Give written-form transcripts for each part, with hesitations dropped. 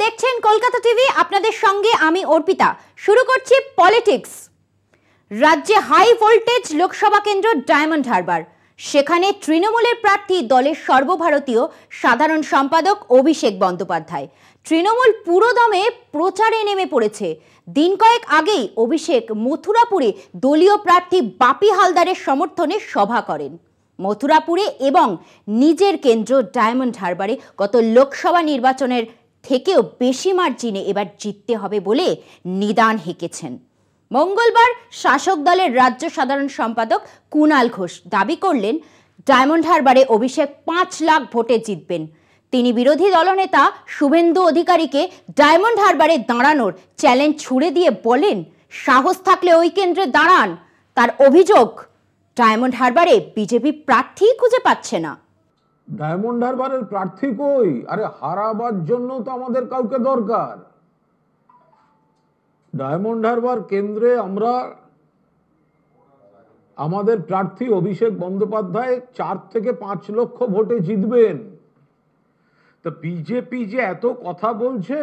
দেখছেন কলকাতা টিভি, আপনাদের সঙ্গে আমি অর্পিতা। শুরু করছি পলিটিক্স। রাজ্যে হাই ভোল্টেজ লোকসভা কেন্দ্র ডায়মন্ড হারবার, সেখানে তৃণমূলের প্রার্থী দলের সর্বভারতীয় সাধারণ সম্পাদক অভিষেক বন্দ্যোপাধ্যায়। তৃণমূল পুরোদমে প্রচারে নেমে পড়েছে। দিন কয়েক আগেই অভিষেক মথুরাপুরে দলীয় প্রার্থী বাপি হালদারের সমর্থনে সভা করেন। মথুরাপুরে এবং নিজের কেন্দ্র ডায়মন্ড হারবারে গত লোকসভা নির্বাচনের থেকেও বেশি মার্জিনে এবার জিততে হবে বলে নিদান হেঁকেছেন। মঙ্গলবার শাসক দলের রাজ্য সাধারণ সম্পাদক কুণাল ঘোষ দাবি করলেন ডায়মন্ড হারবারে অভিষেক 5 লাখ ভোটে জিতবেন। তিনি বিরোধী দলনেতা শুভেন্দু অধিকারীকে ডায়মন্ড হারবারে দাঁড়ানোর চ্যালেঞ্জ ছুড়ে দিয়ে বলেন, সাহস থাকলে ওই কেন্দ্রে দাঁড়ান। তার অভিযোগ, ডায়মন্ড হারবারে বিজেপি প্রার্থী খুঁজে পাচ্ছে না। ডায়মন্ড হারবারের প্রার্থী কই? আরে হারাবার জন্য তো আমাদের কাউকে দরকার। ডায়মন্ড হারবার কেন্দ্রে আমরা আমাদের প্রার্থী অভিষেক বন্দ্যোপাধ্যায় 4 থেকে 5 লক্ষ ভোটে জিতবেন। তো বিজেপি যে এত কথা বলছে,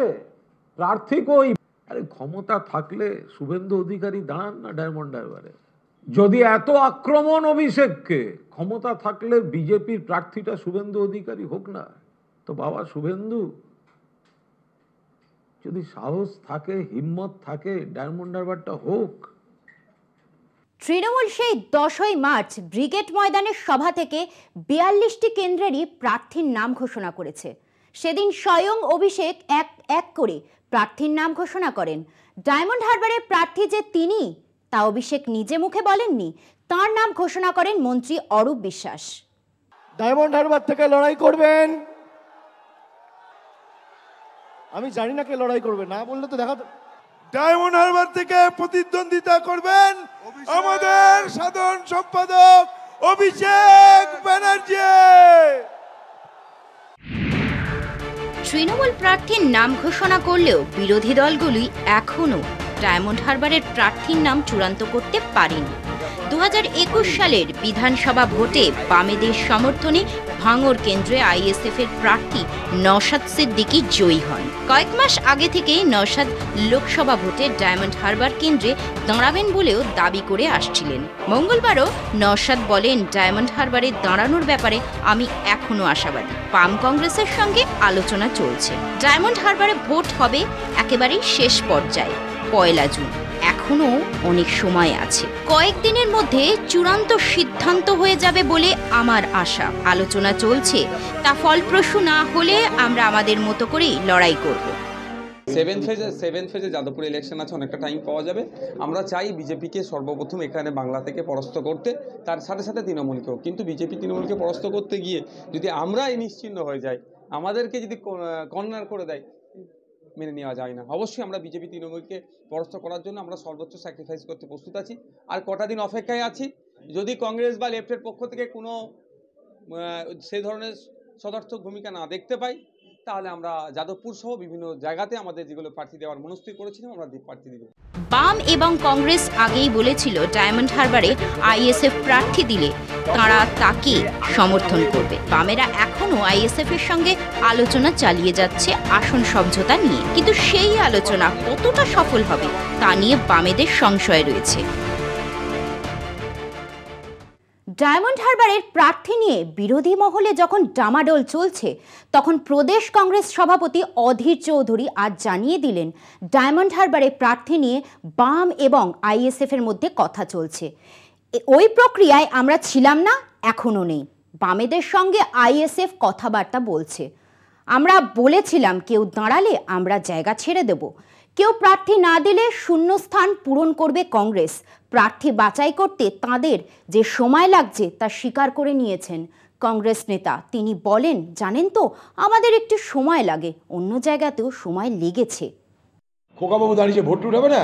প্রার্থী কই? আরে ক্ষমতা থাকলে শুভেন্দু অধিকারী দাঁড়ান না ডায়মন্ড হারবারে। যদি এত আক্রমণ অভিষেককে, ক্ষমতা থাকলে বিজেপির প্রার্থীটা শুভেন্দু অধিকারী হোক না। তো বাবা শুভেন্দু, যদি সাহস থাকে, হিম্মত থাকে, ডায়মন্ড হারবারটা হোক। তৃণমূল সেই 10ই মার্চ ব্রিগেড ময়দানের সভা থেকে 42টি কেন্দ্রেরই প্রার্থীর নাম ঘোষণা করেছে। সেদিন স্বয়ং অভিষেক এক এক করে প্রার্থীর নাম ঘোষণা করেন। ডায়মন্ড হারবারের প্রার্থী যে তিনি, তা অভিষেক নিজে মুখে বলেননি। তার নাম ঘোষণা করেন মন্ত্রী অরূপ বিশ্বাস। ডায়মন্ড হারবার থেকে লড়াই করবেন। আমি জানি না কে লড়াই করবে, না বললে তো দেখা। ডায়মন্ড হারবার থেকে প্রতিদ্বন্দ্বিতা করবেন আমাদের সাধারণ সম্পাদক অভিষেক ব্যানার্জি। তৃণমূল প্রার্থীর নাম ঘোষণা করলেও বিরোধী দলগুলি এখনো ডায়মন্ড হারবারের প্রার্থীর নাম চূড়ান্ত করতে পারেনি। 2021 সালের বিধানসভা ভোটে বামেদের সমর্থনে ভাঙড় কেন্দ্রে আইএসএফ এর প্রার্থী নওশাদ সিদ্দিকী জয়ী হন। কয়েক মাস আগে থেকেই নওশাদ লোকসভা ভোটে ডায়মন্ড হারবার কেন্দ্রে দাঁড়াবেন বলেও দাবি করে আসছিলেন। মঙ্গলবারও নওশাদ বলেন, ডায়মন্ড হারবারে দাঁড়ানোর ব্যাপারে আমি এখনো আশাবাদী। বাম কংগ্রেসের সঙ্গে আলোচনা চলছে। ডায়মন্ড হারবারে ভোট হবে একেবারেই শেষ পর্যায়ে, 1 জুন। এখনো অনেক সময় আছে। কয়েকদিনের মধ্যে চূড়ান্ত সিদ্ধান্ত হয়ে যাবে বলে আমার আশা। আলোচনা চলছে, তা ফলপ্রসূ না হলে আমরা আমাদের মতো করেই লড়াই করব। 7 ফেজে যাদবপুর ইলেকশন আছে, অনেকটা টাইম পাওয়া যাবে। আমরা চাই বিজেপিকে সর্বপ্রথম এখানে বাংলা থেকে পরাস্ত করতে, তার সাথে সাথে তৃণমূলকেও। কিন্তু বিজেপি তৃণমূলকে পরাস্ত করতে গিয়ে যদি আমরাই নিশ্চিহ্ন হয়ে যাই, আমাদেরকে যদি কর্নার করে দেয়, মেনে নেওয়া যায় না। অবশ্যই আমরা বিজেপি তৃণমূলকে পরাস্ত করার জন্য আমরা সর্বোচ্চ স্যাক্রিফাইস করতে প্রস্তুত আছি। আর কটা দিন অপেক্ষায় আছি। যদি কংগ্রেস বা লেফটের পক্ষ থেকে কোনো সেই ধরনের সদর্থক ভূমিকা না দেখতে পাই, তাহলে আমরা যাদবপুর সহ বিভিন্ন জায়গাতে আমাদের যেগুলো প্রার্থী দেওয়ার মনস্থির করেছিলাম, আমরা প্রার্থী দিব। বাম এবং কংগ্রেস আগেই বলেছিল ডায়মন্ড হারবারে আইএসএফ প্রার্থী দিলে তারা তাকে সমর্থন করবে। বামেরা এখনো আইএসএফ এর সঙ্গে আলোচনা চালিয়ে যাচ্ছে আসন সমঝোতা নিয়ে, কিন্তু সেই আলোচনা কতটা সফল হবে তা নিয়ে বামেদের সংশয় রয়েছে। ডায়মন্ড হারবারের প্রার্থী নিয়ে বিরোধী মহলে যখন ডামাডোল চলছে, তখন প্রদেশ কংগ্রেস সভাপতি অধীর চৌধুরী আজ জানিয়ে দিলেন, ডায়মন্ড হারবারে প্রার্থী নিয়ে বাম এবং আইএসএফ এর মধ্যে কথা চলছে। ওই প্রক্রিয়ায় আমরা ছিলাম না, এখনো নেই। বামেদের সঙ্গে আইএসএফ কথাবার্তা বলছে। আমরা বলেছিলাম, কেউ দাঁড়ালে আমরা জায়গা ছেড়ে দেব, কেউ প্রার্থী না দিলে শূন্যস্থান পূরণ করবে কংগ্রেস। প্রার্থী বাছাই করতে তাদের যে সময় লাগছে তা স্বীকার করে নিয়েছেন কংগ্রেস নেতা। তিনি বলেন, জানেন তো, আমাদের একটু সময় লাগে, অন্য জায়গাতেও সময় লেগেছে। খোকাবাবু দাঁড়িয়ে ভোট লুট হবে না?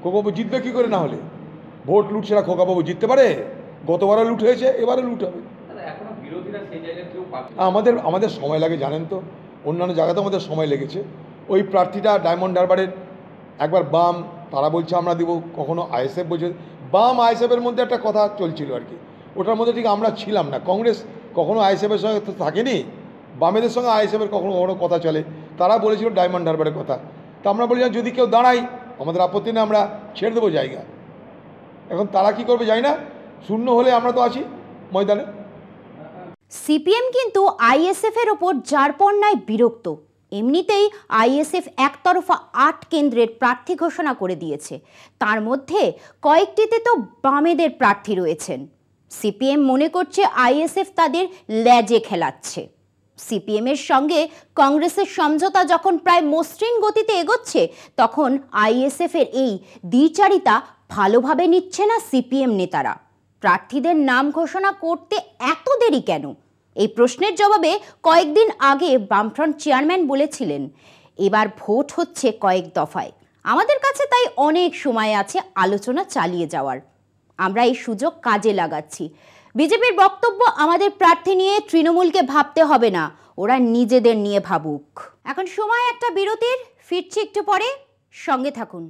খোকাবাবু জিতবে কি করে? না হলে ভোট লুট ছাড়া খোকাবাবু জিততে পারে? গতবারও লুট হয়েছে, এবারে লুট হবে। আমাদের সময় লাগে, জানেন তো, অন্যান্য জায়গাতে আমাদের সময় লেগেছে। ওই প্রার্থীটা ডায়মন্ড হারবারের একবার বাম, তারা বলছে আমরা দিব, কখনো আইএসএফ বলছে। বাম আইএসএফের মধ্যে একটা কথা চলছিল আর কি, ওটার মধ্যে ঠিক আমরা ছিলাম না। কংগ্রেস কখনো আইএসএফের সঙ্গে থাকেনি, বামেদের সঙ্গে আইএসএফের কখনো কখনো কথা চলে, তারা বলেছিল ডায়মন্ড হারবারের কথা। তা আমরা বলি যদি কেউ দাঁড়াই আমাদের আপত্তি নেই, আমরা ছেড়ে দেবো জায়গা। এখন তারা কি করবে জানি না, শূন্য হলে আমরা তো আছি ময়দানে। সিপিএম কিন্তু আইএসএফ এর ওপর যারপরনায় বিরক্ত। এমনিতেই আইএসএফ একতরফা 8 কেন্দ্রের প্রার্থী ঘোষণা করে দিয়েছে, তার মধ্যে কয়েকটিতে তো বামেদের প্রার্থী রয়েছেন। সিপিএম মনে করছে আইএসএফ তাদের লেজে খেলাচ্ছে। সিপিএম এর সঙ্গে কংগ্রেসের সমঝোতা যখন প্রায় মসৃণ গতিতে এগোচ্ছে, তখন আইএসএফ এর এই দ্বিচারিতা ভালোভাবে নিচ্ছে না সিপিএম নেতারা। প্রার্থীদের নাম ঘোষণা করতে এত দেরি কেন? এই প্রশ্নের জবাবে কয়েকদিন আগে বামফ্রন্ট চেয়ারম্যান বলেছিলেন, এবার ভোট হচ্ছে কয়েক দফায়, আমাদের কাছে তাই অনেক সময় আছে আলোচনা চালিয়ে যাওয়ার। আমরা এই সুযোগ কাজে লাগাচ্ছি। বিজেপির বক্তব্য, আমাদের প্রার্থী নিয়ে তৃণমূলকে ভাবতে হবে না, ওরা নিজেদের নিয়ে ভাবুক। এখন সময় একটা বিরতির, ফিরছি একটু পরে, সঙ্গে থাকুন।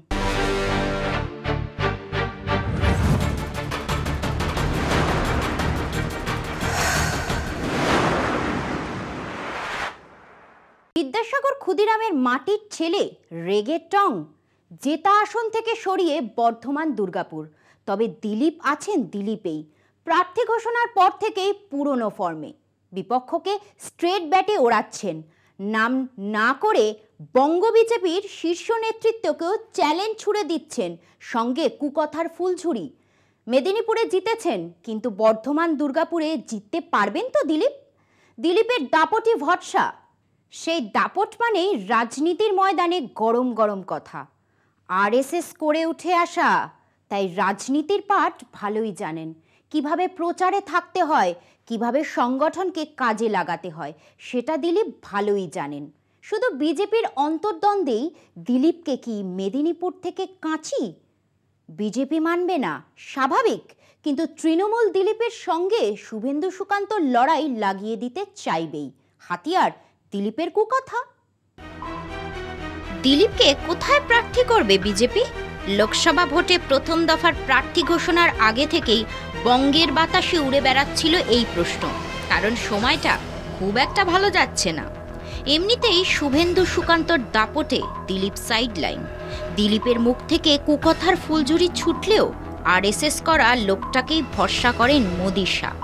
বিদ্যাসাগর ক্ষুদিরামের মাটির ছেলে রেগে টং জেতা আসন থেকে সরিয়ে বর্ধমান দুর্গাপুর। তবে দিলীপ আছেন দিলীপেই। প্রার্থী ঘোষণার পর থেকেই পুরনো ফর্মে বিপক্ষকে স্ট্রেট ব্যাটে ওড়াচ্ছেন। নাম না করে বঙ্গ বিজেপির শীর্ষ নেতৃত্বকেও চ্যালেঞ্জ ছুড়ে দিচ্ছেন, সঙ্গে কুকথার ফুলঝুরি। মেদিনীপুরে জিতেছেন, কিন্তু বর্ধমান দুর্গাপুরে জিততে পারবেন তো দিলীপ? দিলীপের দাপটি ভরসা। সেই দাপট মানেই রাজনীতির ময়দানে গরম গরম কথা। আরএসএস করে উঠে আসা, তাই রাজনীতির পাঠ ভালোই জানেন। কিভাবে প্রচারে থাকতে হয়, কিভাবে সংগঠনকে কাজে লাগাতে হয়, সেটা দিলীপ ভালোই জানেন। শুধু বিজেপির অন্তর্দ্বন্দ্বেই দিলীপকে কি মেদিনীপুর থেকে কাঁচি? বিজেপি মানবে না, স্বাভাবিক, কিন্তু তৃণমূল দিলীপের সঙ্গে শুভেন্দু সুকান্তর লড়াই লাগিয়ে দিতে চাইবেই। হাতিয়ার দিলীপের কুকথা। দিলীপকে কোথায় প্রার্থী করবে বিজেপি? লোকসভা ভোটে প্রথম দফার প্রার্থী ঘোষণার আগে থেকেই বঙ্গের বাতাসে উড়ে বেড়াচ্ছিল এই প্রশ্ন, কারণ সময়টা খুব একটা ভালো যাচ্ছে না। এমনিতেই শুভেন্দু সুকান্তর দাপটে দিলীপ সাইডলাইন। দিলীপের মুখ থেকে কুকথার ফুলঝুরি ছুটলেও আরএসএস করা লোকটাকেই ভরসা করেন মোদি শাহ।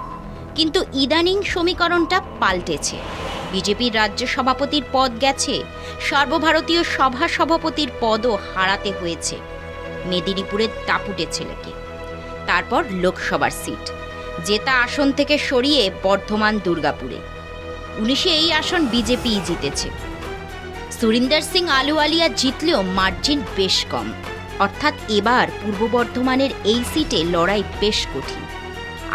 কিন্তু ইদানিং সমীকরণটা পাল্টেছে। বিজেপির রাজ্য সভাপতির পদ গেছে, সর্বভারতীয় সভা সভাপতির পদও হারাতে হয়েছে মেদিনীপুরের দাপুটে ছেলেকে। তারপর লোকসভার সিট জেতা আসন থেকে সরিয়ে বর্ধমান দুর্গাপুরে 19-এ এই আসন বিজেপিই জিতেছে। সুরিন্দর সিং আলুওয়ালিয়া জিতলেও মার্জিন বেশ কম, অর্থাৎ এবার পূর্ব বর্ধমানের এই সিটে লড়াই বেশ কঠিন।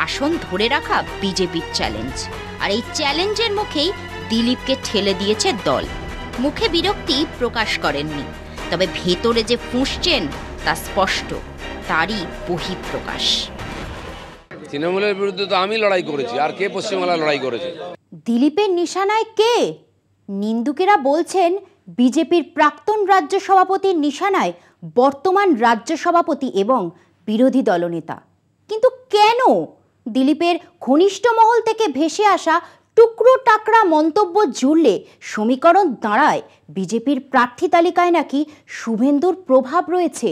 আসন ধরে রাখা বিজেপির চ্যালেঞ্জ, আর এই চ্যালেঞ্জের মুখেই দিলীপকে ঠেলে দিয়েছে দল। মুখে বিরক্তি প্রকাশ করেননি, তবে ভেতরে যে ফুঁসছেন তা স্পষ্ট, তারই বহিঃপ্রকাশ। তৃণমূলের বিরুদ্ধে তো আমি লড়াই করেছি, আর কে পশ্চিমবাংলায় লড়াই করেছে? দিলীপের নিশানায় কে? নিন্দুকেরা বলছেন বিজেপির প্রাক্তন রাজ্য সভাপতির নিশানায় বর্তমান রাজ্য সভাপতি এবং বিরোধী দলনেতা। কিন্তু কেন? দিলীপের ঘনিষ্ঠ মহল থেকে ভেসে আসা টুকরো টাকরা মন্তব্য জুড়লে সমীকরণ দাঁড়ায় বিজেপির প্রার্থী তালিকায় নাকি শুভেন্দুর প্রভাব রয়েছে।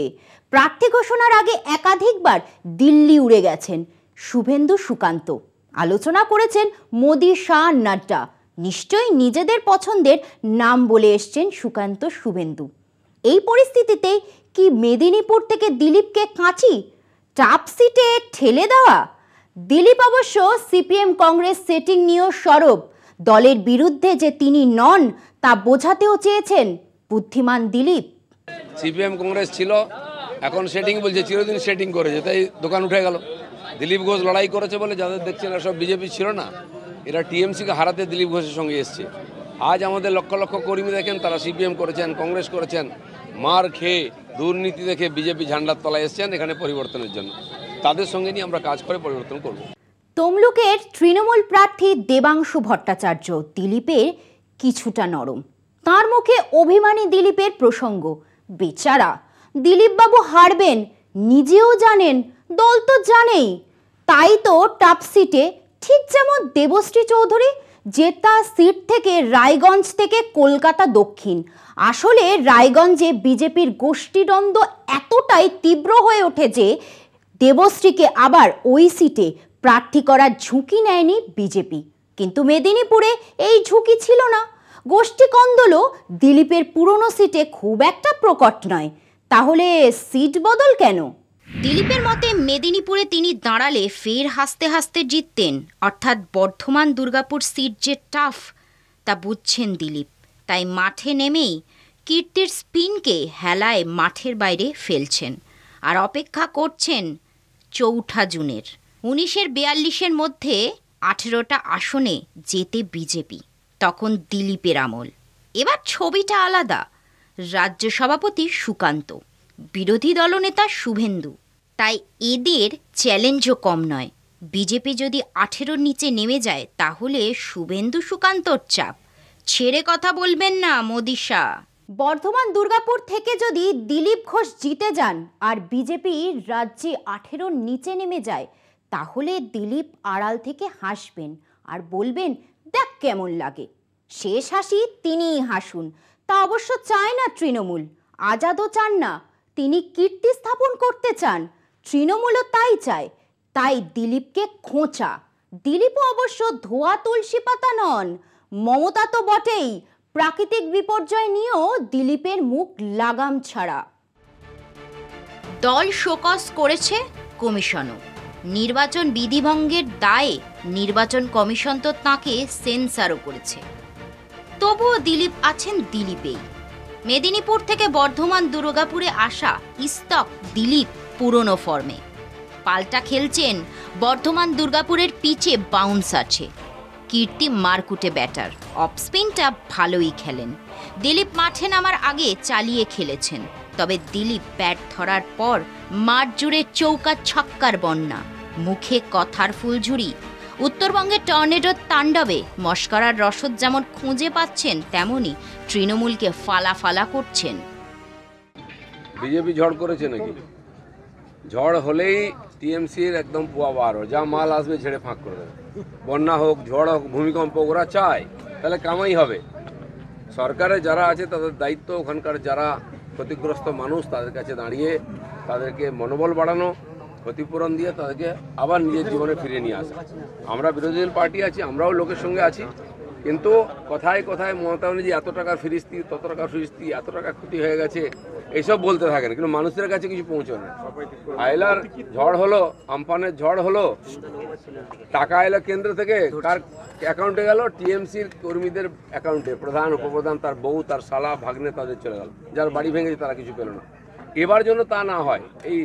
প্রার্থী ঘোষণার আগে একাধিকবার দিল্লি উড়ে গেছেন শুভেন্দু সুকান্ত। আলোচনা করেছেন মোদি, শাহ, নাড্ডা। নিশ্চয়ই নিজেদের পছন্দের নাম বলে এসছেন সুকান্ত শুভেন্দু। এই পরিস্থিতিতে কি মেদিনীপুর থেকে দিলীপকে কাঁচি, টাপ সিটে ঠেলে দেওয়া? দিলীপ অবশ্য সিপিএম কংগ্রেস সেটিং নিয়েও সরব। দলের বিরুদ্ধে যে তিনি নন তা বোঝাতেও চেয়েছেন বুদ্ধিমান দিলীপ। সিপিএম কংগ্রেস ছিল, এখন সেটিং বলছে, চিরদিন সেটিং করেছে, তাই দোকান উঠে গেল। দিলীপ ঘোষ লড়াই করেছে বলে যাদের দেখছেন এরা সব বিজেপি ছিল না, এরা টিএমসিকে হারাতে দিলীপ ঘোষের সঙ্গে এসছে। আজ আমাদের লক্ষ লক্ষ কর্মী দেখেন, তারা সিপিএম করেছেন, কংগ্রেস করেছেন, মার খেয়ে দুর্নীতি দেখে বিজেপি ঝান্ডার তলায় এসছেন এখানে পরিবর্তনের জন্য। তাদের সঙ্গে নিয়ে আমরা কাজ করে পরিবর্তন করব। তমলুকের তৃণমূল প্রার্থী দেবাংশু ভট্টাচার্য দিলীপের কিছুটা নরম। তার মুখে অভিমানী দিলীপের প্রসঙ্গ। বেচারা দিলীপবাবু হারবেন, নিজেও জানেন, দল তো জানেই। তাই তো টাপ সিটে, ঠিক যেমন দেবশ্রী চৌধুরী জেতা সিট থেকে রায়গঞ্জ থেকে কলকাতা দক্ষিণ। আসলে রায়গঞ্জে বিজেপির গোষ্ঠীদ্বন্দ্ব এতটাই তীব্র হয়ে ওঠে যে দেবশ্রীকে আবার ওই সিটে প্রার্থী করার ঝুঁকি নেয়নি বিজেপি। কিন্তু মেদিনীপুরে এই ঝুঁকি ছিল না। গোষ্ঠী কন্দলও দিলীপের পুরনো সিটে খুব একটা প্রকট নয়। তাহলে সিট বদল কেন? দিলীপের মতে মেদিনীপুরে তিনি দাঁড়ালে ফের হাসতে হাসতে জিততেন, অর্থাৎ বর্ধমান দুর্গাপুর সিট যে টাফ তা বুঝছেন দিলীপ। তাই মাঠে নেমেই কীর্তির স্পিনকে হেলায় মাঠের বাইরে ফেলছেন আর অপেক্ষা করছেন ৪ঠা জুনের। ১৯-এর ৪২-এর মধ্যে ১৮টা আসনে জেতে বিজেপি, তখন দিলীপের আমল। এবার ছবিটা আলাদা। রাজ্য সভাপতি সুকান্ত, বিরোধী দলনেতা শুভেন্দু, তাই এদের চ্যালেঞ্জও কম নয়। বিজেপি যদি ১৮-র নিচে নেমে যায় তাহলে শুভেন্দু সুকান্তর চাপ। ছেড়ে কথা বলবেন না মোদি শাহ। বর্ধমান দুর্গাপুর থেকে যদি দিলীপ ঘোষ জিতে যান আর বিজেপি রাজ্যে ১৮-র নিচে নেমে যায়, তাহলে দিলীপ আড়াল থেকে হাসবেন আর বলবেন, দেখ কেমন লাগে। শেষ হাসি তিনিই হাসুন। তা অবশ্য চায় না তৃণমূল। আজাদও চান না, তিনি কীর্তি স্থাপন করতে চান। তৃণমূলও তাই চায়। তাই দিলীপকে খোঁচা। দিলীপও অবশ্য ধোয়া তুলসী পাতা নন। মমতা তো বটেই, প্রাকৃতিক বিপর্যয় নিয়েও দিলীপের মুখ লাগাম ছাড়া। দল শোকজ করেছে কমিশনও। নির্বাচন বিধিভঙ্গের দায়ে নির্বাচন কমিশন তো তাঁকে সেন্সারও করেছে। তবুও দিলীপ আছেন দিলীপেই। মেদিনীপুর থেকে বর্ধমান দুর্গাপুরে আসা ইস্তক দিলীপ পুরনো ফর্মে। পাল্টা খেলছেন বর্ধমান দুর্গাপুরের পিচে বাউন্স আছে। কীর্তি মারকুটে ব্যাটার, অফ স্পিনটা ভালোই খেলেন। দিলীপ মাঠে নামার আগে চালিয়ে খেলেছেন। তবে দিলীপ ব্যাট ধরার পর মাঠ জুড়ে চৌকা ছক্কার বন্যা, মুখে কথার ফুলঝুরি। উত্তরবঙ্গের টর্নেডোর তাণ্ডবে মস্করার রসদ যেমন খুঁজে পাচ্ছেন, তেমনি তৃণমূলকে ফালা ফালা করছেন। বিজেপি ঝড় করেছে নাকি? ঝড় হলেই টিএমসির একদম পোয়া বার, যা মাল আসবে ছেড়ে ফাঁক করে দেবে। বন্যা হোক, ঝড় হোক, ভূমিকম্প, ওরা চায়, তাহলে কামাই হবে। সরকারে যারা আছে তাদের দায়িত্ব ওখানকার যারা ক্ষতিগ্রস্ত মানুষ তাদের কাছে দাঁড়িয়ে তাদেরকে মনোবল বাড়ানো, ক্ষতিপূরণ দিয়ে তাদেরকে আবার নিজের জীবনে ফিরিয়ে নিয়ে আসা। আমরা বিরোধী দল পার্টি আছি, আমরাও লোকের সঙ্গে আছি, কিন্তু কথায় কথায় মমতা ব্যানার্জি এত টাকার ফিরিস্তি, তত টাকার ফিরিস্তি, এত টাকা ক্ষতি হয়ে গেছে, এইসব বলতে থাকেন, কিন্তু মানুষের কাছে কিছু পৌঁছয় না। আয়লার ঝড় হলো, আমফানের ঝড় হলো, টাকা এলো কেন্দ্র থেকে, কার অ্যাকাউন্টে গেল? টিএমসির কর্মীদের অ্যাকাউন্টে। প্রধান, উপপ্রধান, তার বউ, তার শালা, ভাগ্নে তাদের চলে গেল। যার বাড়ি ভেঙেছে তারা কিছু পেল না। এবার যেন তা না হয়, এই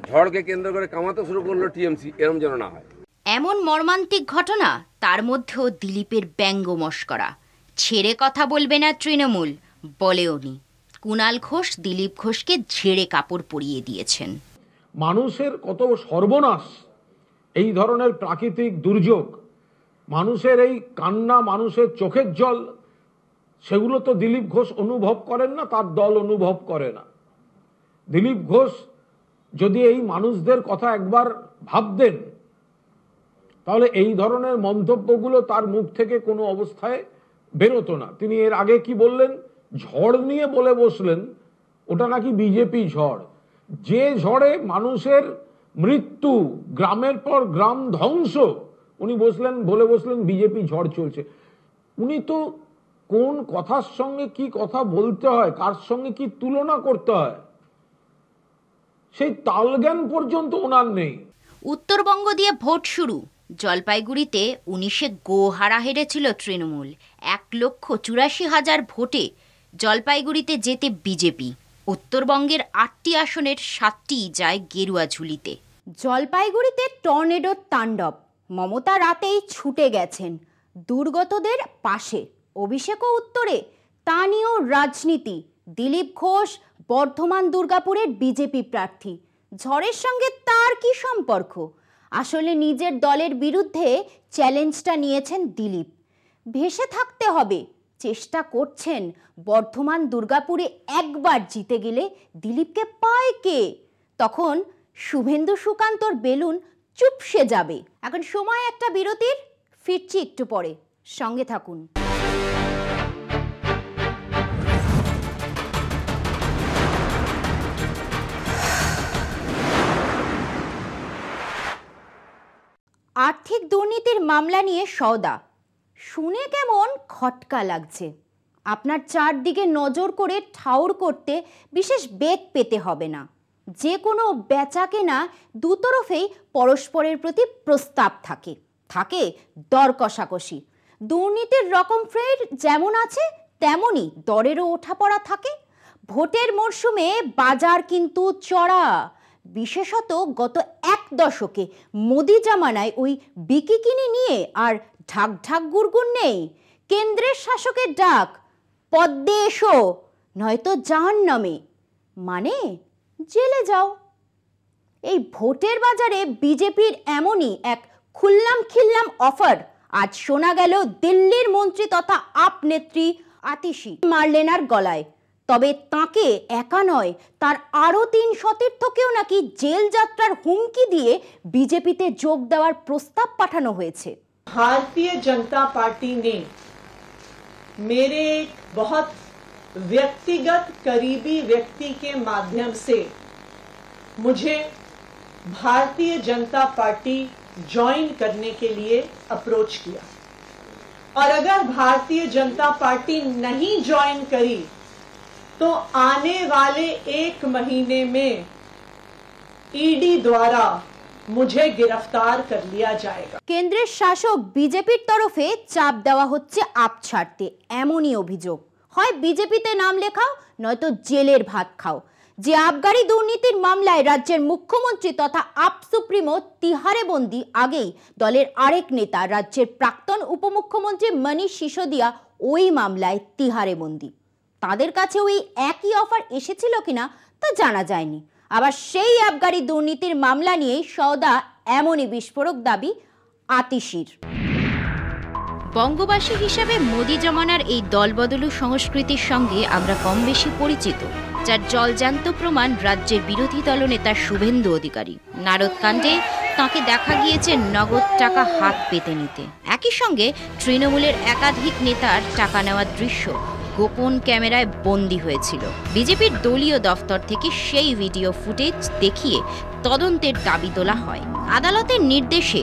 ঝড়কে কেন্দ্র করে কামাতে শুরু করলো টিএমসি, এরম যেন না হয়। এমন মর্মান্তিক ঘটনা, তার মধ্যেও দিলীপের ব্যঙ্গ মস্করা। ছেড়ে কথা বলবে না তৃণমূল, বলেওনি। কুণাল ঘোষ দিলীপ ঘোষকে ঝেড়ে কাপড় পরিয়ে দিয়েছেন। মানুষের কত সর্বনাশ, এই ধরনের প্রাকৃতিক দুর্যোগ, মানুষের এই কান্না, মানুষের চোখের জল, সেগুলো তো দিলীপ ঘোষ অনুভব করেন না, তার দল অনুভব করে না। দিলীপ ঘোষ যদি এই মানুষদের কথা একবার ভাবতেন, তাহলে এই ধরনের মন্তব্যগুলো তার মুখ থেকে কোনো অবস্থায় বেরোতো না। তিনি এর আগে কি বললেন? ঝড় নিয়ে বলে বসলেন ওটা নাকি বিজেপি ঝড়। যে ঝড়ে মানুষের মৃত্যু, গ্রামের পর গ্রাম ধ্বংস, উনি বলে বসলেন বিজেপি ঝড় চলছে। উনি তো কোন কথার সঙ্গে কি কথা বলতে হয়, কার সঙ্গে কি তুলনা করতে হয়, সেই তালজ্ঞান পর্যন্ত ওনার নেই। উত্তরবঙ্গ দিয়ে ভোট শুরু। জলপাইগুড়িতে 19-এ গোহারা হেরেছিল তৃণমূল। 1,84,000 ভোটে জলপাইগুড়িতে জেতে বিজেপি। উত্তরবঙ্গের 8টি আসনের 7টি যায় গেরুয়া ঝুলিতে। জলপাইগুড়িতে টর্নেডোর তাণ্ডব। মমতা রাতেই ছুটে গেছেন দুর্গতদের পাশে। অভিষেকও উত্তরে, তা নিয়েও রাজনীতি। দিলীপ ঘোষ বর্ধমান দুর্গাপুরের বিজেপি প্রার্থী। ঝড়ের সঙ্গে তার কি সম্পর্ক? আসলে নিজের দলের বিরুদ্ধে চ্যালেঞ্জটা নিয়েছেন দিলীপ। ভেসে থাকতে হবে, চেষ্টা করছেন। বর্ধমান দুর্গাপুরে একবার জিতে গেলে দিলীপকে পায় কে? তখন শুভেন্দু সুকান্তর বেলুন চুপসে যাবে। এখন সময় একটা বিরতির, ফিরছি একটু পরে। সঙ্গে থাকুন। আর্থিক দুর্নীতির মামলা নিয়ে সওদা শুনে কেমন খটকা লাগছে। আপনার চারদিকে নজর করে ঠাউর করতে বিশেষ বেগ পেতে হবে না। যে কোনো বেচা কেনা দুতরফেই পরস্পরের প্রতি প্রস্তাব থাকে, থাকে দর কষাকষি। দুর্নীতির রকম ফ্রেড যেমন আছে তেমনই দরেরও ওঠাপড়া থাকে। ভোটের মরশুমে বাজার কিন্তু চড়া। বিশেষত গত এক দশকে মোদি জামানায় ওই বিকিকিনি নিয়ে আর ঢাক ঢাক গুড়গুড় নেই। কেন্দ্রের শাসকের ডাক, পদ্মে এসো নয়তো জাহান্নামে, মানে জেলে যাও। এই ভোটের বাজারে বিজেপির এমনই এক খুল্লাম খিল্লাম অফার আজ শোনা গেল দিল্লির মন্ত্রী তথা আপ নেত্রী আতিশি মার্লেনার গলায়। তবে তাকে একা নয়, তার আরও 3 সতীর্থকেও নাকি জেল যাত্রার হুমকি দিয়ে বিজেপিতে যোগ দেওয়ার প্রস্তাব পাঠানো হয়েছে। भारतीय जनता पार्टी ने मेरे एक बहुत व्यक्तिगत करीबी व्यक्ति के माध्यम से मुझे भारतीय जनता पार्टी ज्वाइन करने के लिए अप्रोच किया, और अगर भारतीय जनता पार्टी नहीं ज्वाइन करी तो आने वाले 1 महीने में ईडी द्वारा मुझे गिरफ्तार कर लिया जाएगा। কেন্দ্রের শাসক বিজেপির তরফে চাপ দেওয়া হচ্ছে আপ ছাড়তে, এমনই অভিযোগ। হয় বিজেপিতে নাম লেখাও নয়তো জেলের ভাত খাও। যে আবগারি দুর্নীতির মামলায় রাজ্যের মুখ্যমন্ত্রী তথা আপ সুপ্রিমো তিহারে বন্দী, আগেই দলের আরেক নেতা রাজ্যের প্রাক্তন উপমুখ্যমন্ত্রী মনীষ সিসোদিয়া ওই মামলায় তিহারে বন্দী। তাদের কাছে ওই একই অফার এসেছিল কিনা তা জানা যায়নি। আবার সেই আবগারি দুর্নীতির মামলা নিয়েই সওদা, এমনই বিস্ফোরক দাবি আতিশির। বঙ্গবাসী হিসাবে মোদি জমানার এই দলবদলু সংস্কৃতির সঙ্গে আমরা কম বেশি পরিচিত, যার জলজান্ত প্রমাণ রাজ্যের বিরোধী দলনেতা শুভেন্দু অধিকারী। নারদকাণ্ডে তাঁকে দেখা গিয়েছে নগদ টাকা হাত পেতে নিতে। একই সঙ্গে তৃণমূলের একাধিক নেতার টাকা নেওয়ার দৃশ্য গোপন ক্যামেরায় বন্দী হয়েছিল। বিজেপির দলীয় দফতর থেকে সেই ভিডিও ফুটেজ দেখিয়ে তদন্তের দাবি তোলা হয়। আদালতের নির্দেশে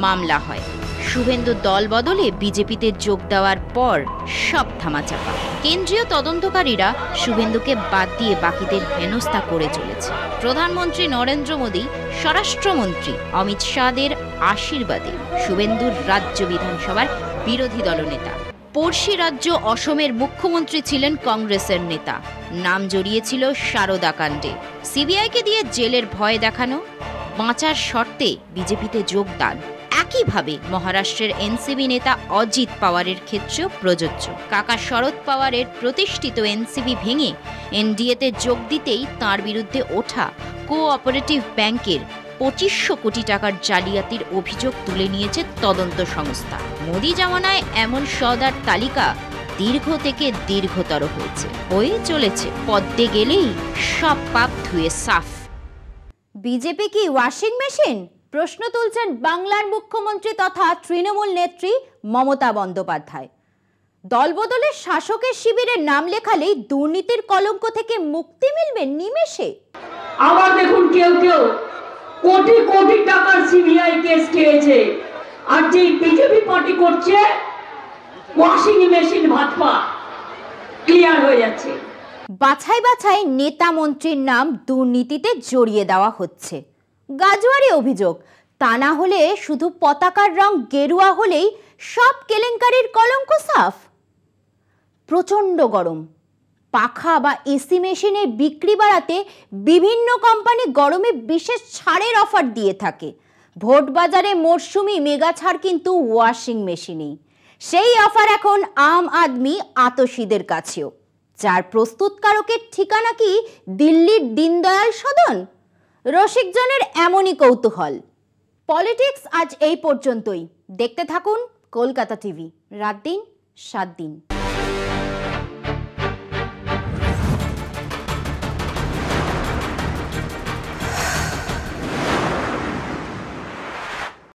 মামলা হয়। শুভেন্দু দল বদলে বিজেপিতে যোগ দেওয়ার পর সব থামাচাপা। কেন্দ্রীয় তদন্তকারীরা শুভেন্দুকে বাদ দিয়ে বাকিদের হেনস্থা করে চলেছে। প্রধানমন্ত্রী নরেন্দ্র মোদী, স্বরাষ্ট্রমন্ত্রী অমিত শাহদের আশীর্বাদে শুভেন্দুর রাজ্য বিধানসভার বিরোধী দলনেতা। পড়শি রাজ্য অসমের মুখ্যমন্ত্রী ছিলেন কংগ্রেসের নেতা। নাম জড়িয়েছিল সারদা কাণ্ডে। সিবিআইকে দিয়ে জেলের ভয় দেখানো, বাঁচার শর্তে বিজেপিতে যোগদান একইভাবে মহারাষ্ট্রের এনসিবি নেতা অজিত পাওয়ারের ক্ষেত্রেও প্রযোজ্য। কাকা শরদ পাওয়ারের প্রতিষ্ঠিত এনসিবি ভেঙে এনডিএতে যোগ দিতেই তাঁর বিরুদ্ধে ওঠা কোঅপারেটিভ ব্যাংকের 2500 কোটি টাকার জালিয়াতির অভিযোগ তুলে নিয়েছে তদন্ত সংস্থা। মোদি জামানায় এমন সওদার তালিকা দীর্ঘ থেকে দীর্ঘতর হয়ে চলেছে। পদ্মে গেলেই সব পাপ ধুয়ে সাফ। বিজেপি কি ওয়াশিং মেশিন? প্রশ্ন তুলছেন বাংলার মুখ্যমন্ত্রী তথা তৃণমূল নেত্রী মমতা বন্দ্যোপাধ্যায়। দলবদলের শাসকের শিবিরে নাম লেখালেই দুর্নীতির কলঙ্ক থেকে মুক্তি মিলবে নিমেষে। আবার দেখুন কেউ কেউ কোটি কোটি টাকার সিবিআই কেস খেয়েছে, আর যে বিজেপি পার্টি করছে ওয়াশিং মেশিন ভাটপা ক্লিয়ার হয়ে যাচ্ছে। বাছাই বাছাই নেতা মন্ত্রীর নাম দুর্নীতিতে জড়িয়ে দেওয়া হচ্ছে। গাজোয়ারি অভিযোগ। তা না হলে শুধু পতাকার রং গেরুয়া হলেই সব কেলেঙ্কারির কলঙ্ক সাফ। প্রচণ্ড গরম। পাখা বা এসি মেশিনের বিক্রি বাড়াতে বিভিন্ন কোম্পানি গরমে বিশেষ ছাড়ের অফার দিয়ে থাকে। ভোট বাজারে মরশুমি মেগা ছাড় কিন্তু ওয়াশিং মেশিনেই। সেই অফার এখন আম আদমি আতশীদের কাছেও। যার প্রস্তুতকারকের ঠিকানা কি দিল্লির দীনদয়াল সদন? রসিকজনের এমনই কৌতূহল। পলিটিক্স আজ এই পর্যন্তই। দেখতে থাকুন কলকাতা টিভি, রাত দিন 7 দিন।